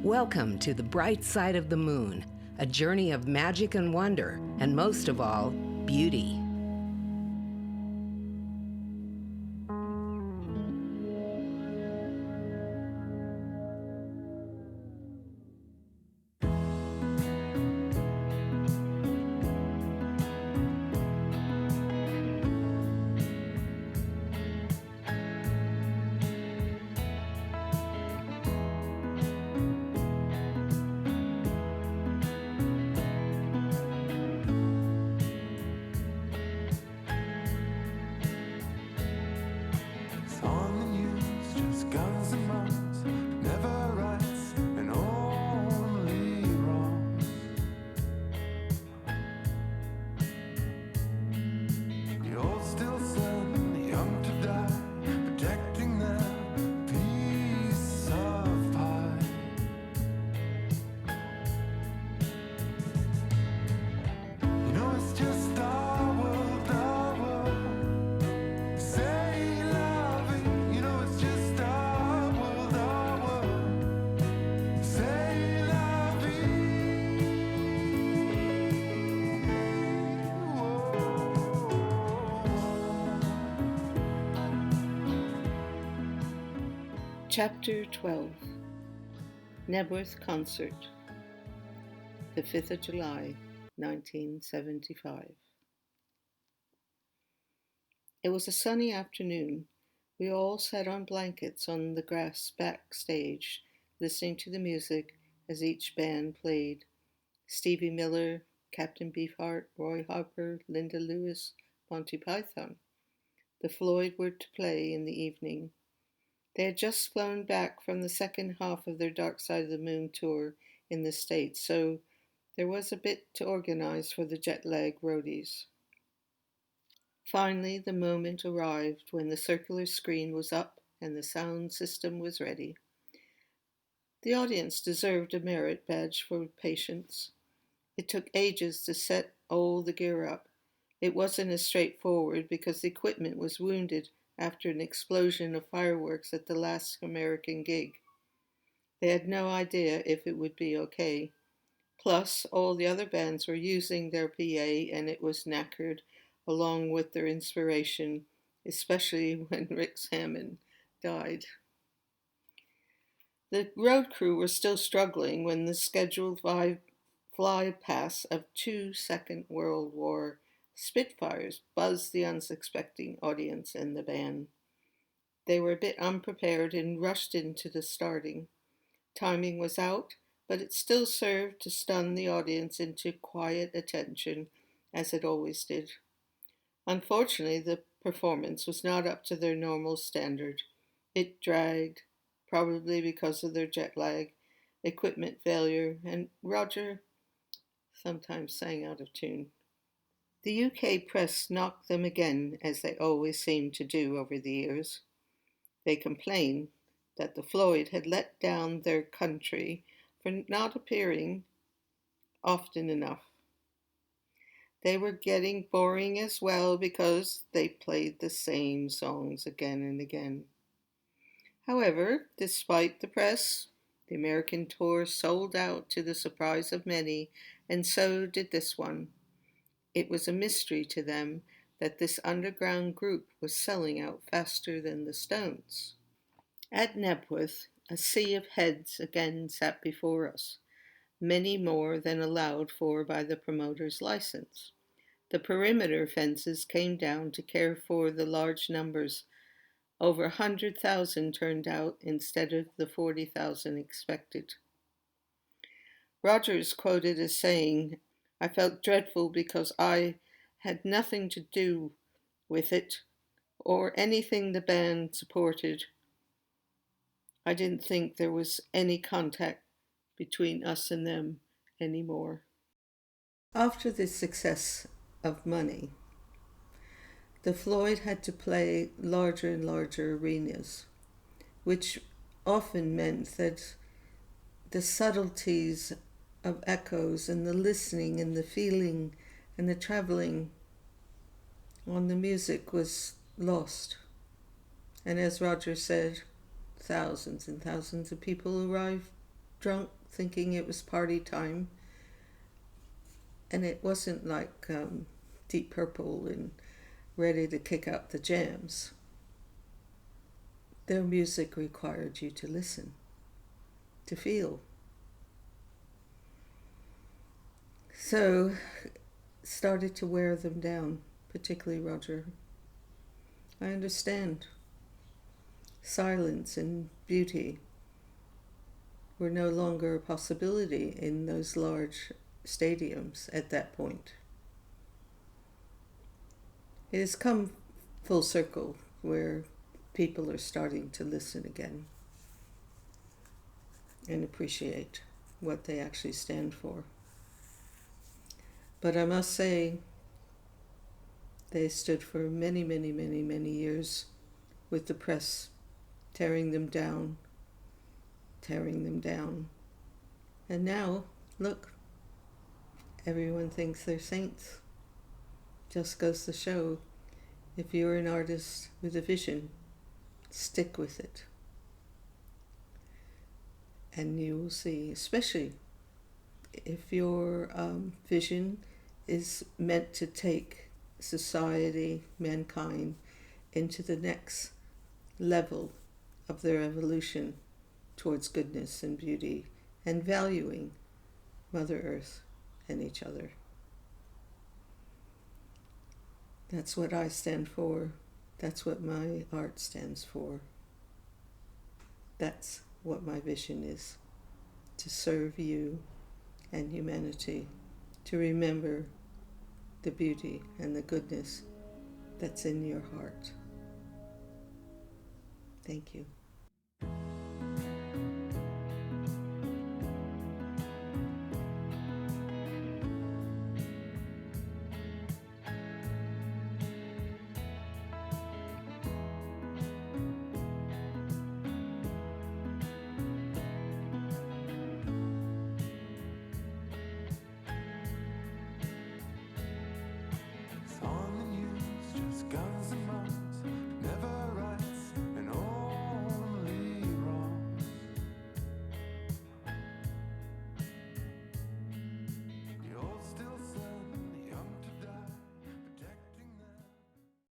Welcome to the bright side of the moon, a journey of magic and wonder, and most of all, beauty. Chapter 12 Nebworth Concert, the 5th of July, 1975. It was a sunny afternoon. We all sat on blankets on the grass backstage, listening to the music as each band played. Stevie Miller, Captain Beefheart, Roy Harper, Linda Lewis, Monty Python. The Floyd were to play in the evening. They had just flown back from the second half of their Dark Side of the Moon tour in the States, so there was a bit to organize for the jet-lag roadies. Finally, the moment arrived when the circular screen was up and the sound system was ready. The audience deserved a merit badge for patience. It took ages to set all the gear up. It wasn't as straightforward because the equipment was wounded after an explosion of fireworks at the last American gig. They had no idea if it would be okay. Plus, all the other bands were using their PA and it was knackered, along with their inspiration, especially when Rick Hammond died. The road crew were still struggling when the scheduled fly-past of 2 Second World War Spitfires buzzed the unsuspecting audience and the band. They were a bit unprepared and rushed into the starting. Timing was out, but it still served to stun the audience into quiet attention, as it always did. Unfortunately, the performance was not up to their normal standard. It dragged, probably because of their jet lag, equipment failure, and Roger sometimes sang out of tune. The UK press knocked them again, as they always seemed to do over the years. They complained that the Floyd had let down their country for not appearing often enough. They were getting boring as well because they played the same songs again and again. However, despite the press, the American tour sold out to the surprise of many, and so did this one. It was a mystery to them that this underground group was selling out faster than the Stones. At Nebworth, a sea of heads again sat before us, many more than allowed for by the promoter's license. The perimeter fences came down to care for the large numbers. Over 100,000 turned out instead of the 40,000 expected. Roger is quoted as saying, "I felt dreadful because I had nothing to do with it or anything the band supported. I didn't think there was any contact between us and them anymore." After the success of Money, the Floyd had to play larger and larger arenas, which often meant that the subtleties of echoes and the listening and the feeling and the traveling on the music was lost. And as Roger said, thousands and thousands of people arrived drunk, thinking it was party time. And it wasn't like Deep Purple and ready to kick out the jams. Their music required you to listen, to feel. So started to wear them down, particularly Roger. I understand. Silence and beauty were no longer a possibility in those large stadiums at that point. It has come full circle where people are starting to listen again and appreciate what they actually stand for. But I must say, they stood for many, many, many, many years with the press tearing them down. And now, look, everyone thinks they're saints. Just goes to show, if you're an artist with a vision, stick with it. And you will see, especially if your vision is meant to take society, mankind, into the next level of their evolution towards goodness and beauty and valuing Mother Earth and each other. That's what I stand for. That's what my art stands for. That's what my vision is. To serve you and humanity. To remember the beauty and the goodness that's in your heart. Thank you.